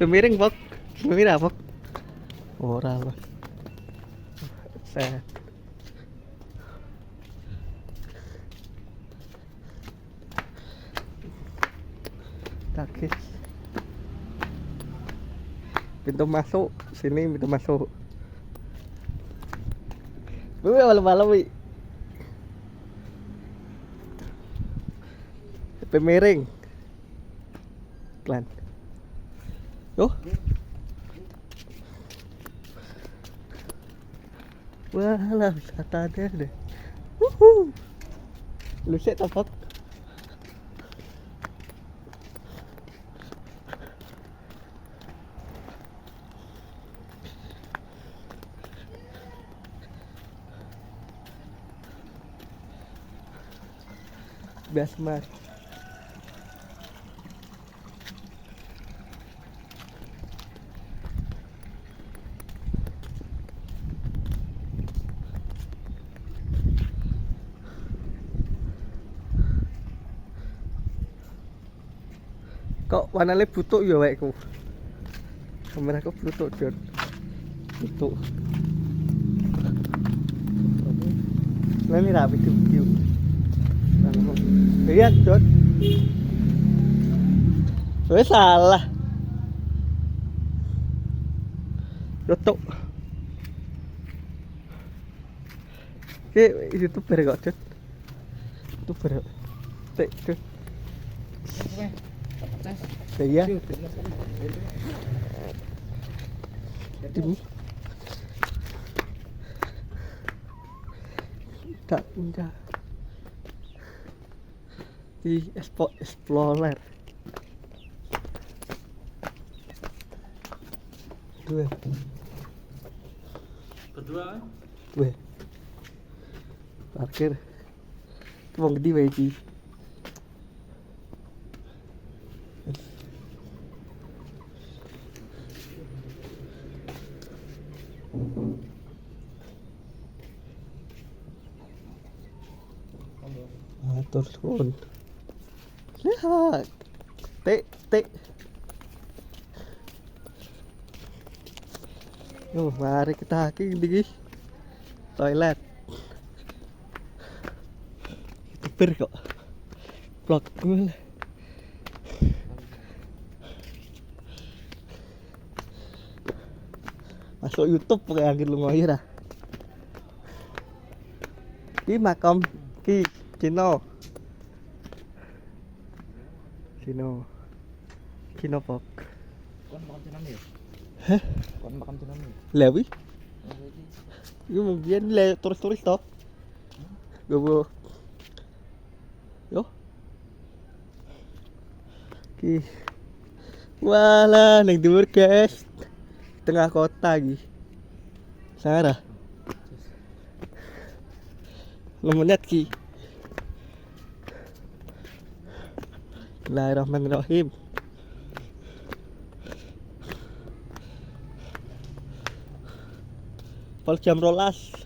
Pemiring Pok. Pemira Pok. Ora lah. Set. Takis. Pintu masuk sini, pintu masuk. Gue malam-malam wi. Pemiring. Klan. Oh. Wah lah wisata deh. Wuhu. Lu set apa? Biasa mas. Kok warnanya butuh ya wekku. Kameraku butuh Jon. Butuh. Nah, ini rapi video. Lihat Jon. Salah. Tutup. Oke, YouTuber kok Jon. YouTuber. Tek Jon. Iya. Ini. Tak pindah. Di Explorer. Dua. Berdua kan? Dua. Parkir. Wong gede wae iki. Atur suwun. Lihat. Tik. Yo, mari kita di toilet. YouTuber kok. Vlog gue. Masuk YouTube pakai angin lu ngoyo dah. Ki makam ki Cino. Pok. Kon makan cenam ya? Hah? Kon makan cenam ya? Lewi? Ini mungkin le turis toh. Gue yo. Ki. Walah, neng dhuwur guys. Tengah kota iki. Sarah. 6 menit ki. Bismillahirrahmanirrahim. Pol jam 12.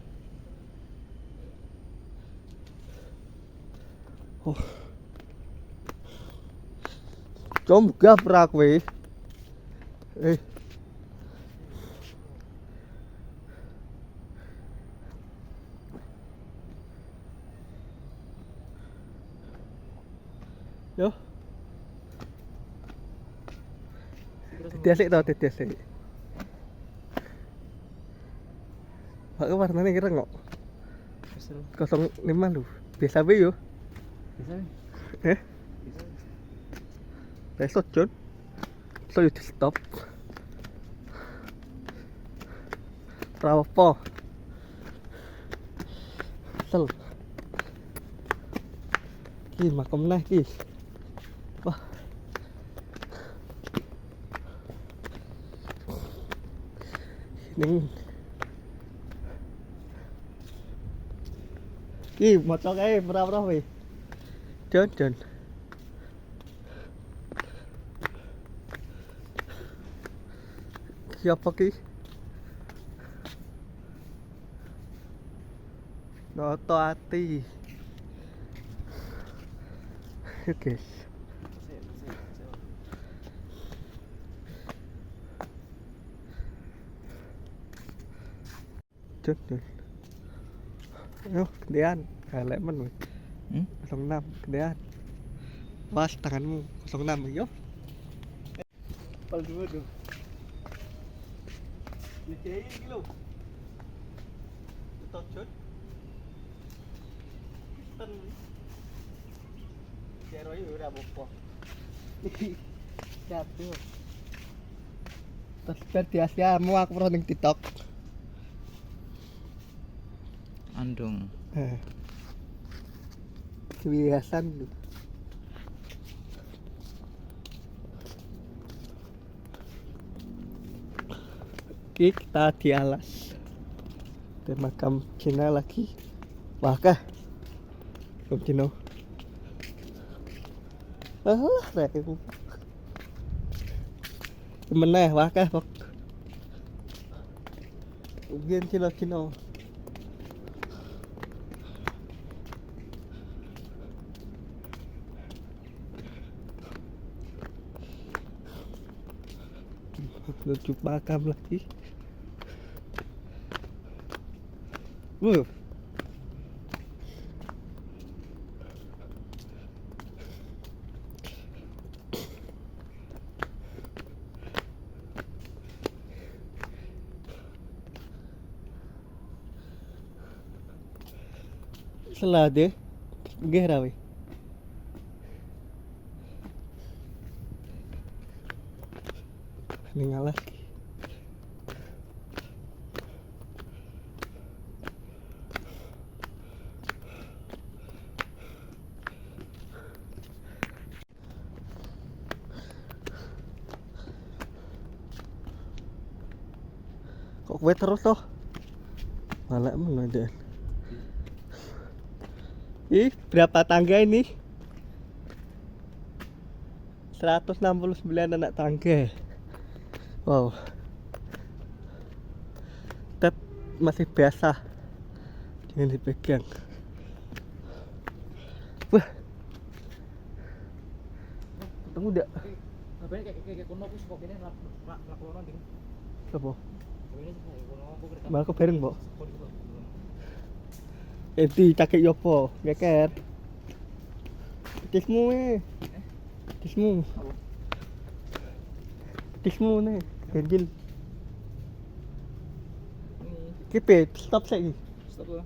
Oh. Kom gaprak kowe. Yo. Tiasik tau tiasik. Pak warnanya kira kok 05 lu. Biasa be yo. Bisa nih? Bisa. Besok Jon. So you stop. Rapo. Sel. Ki makam nah ki. Wah. Ning. Ki motor kae berapa weh? Jon. Siapa ki? Noto ati. Oke. Cut tuh. Ayo, gedean. Kayak lemon. Hmm? 06, gedean. Pas tanganmu 06, yuk. Pal dua tuh. Ini kilo. Tutok cut. Ten. Kero itu udah bopo. Jatuh. Terus biasa mau aku pernah ning TikTok. Andung. Kebiasaan tuh. Kita di alas. Di makam Cina lagi. Wah kah? Makam Cina. Alah, rek. Meneh wah kah, Bok. Ugen Cina. Lucu makam lagi. Selade gera we. Ningal lagi. Kok gue terus toh? Malah mengajar. Ih, berapa tangga ini? 169 anak tangga. Wow. Tet masih biasa. Jangan dipegang. Wah. Ketemu dak? Ngapain kayak kono aku suka gini lakonan ding. Apa? Ini kono aku kerja. Malah bareng, Mbok. Enti cakek yopo, geker. Tismu Tismu. Tismu nih, ganjil. Ini Kipet, stop saiki. stop lah.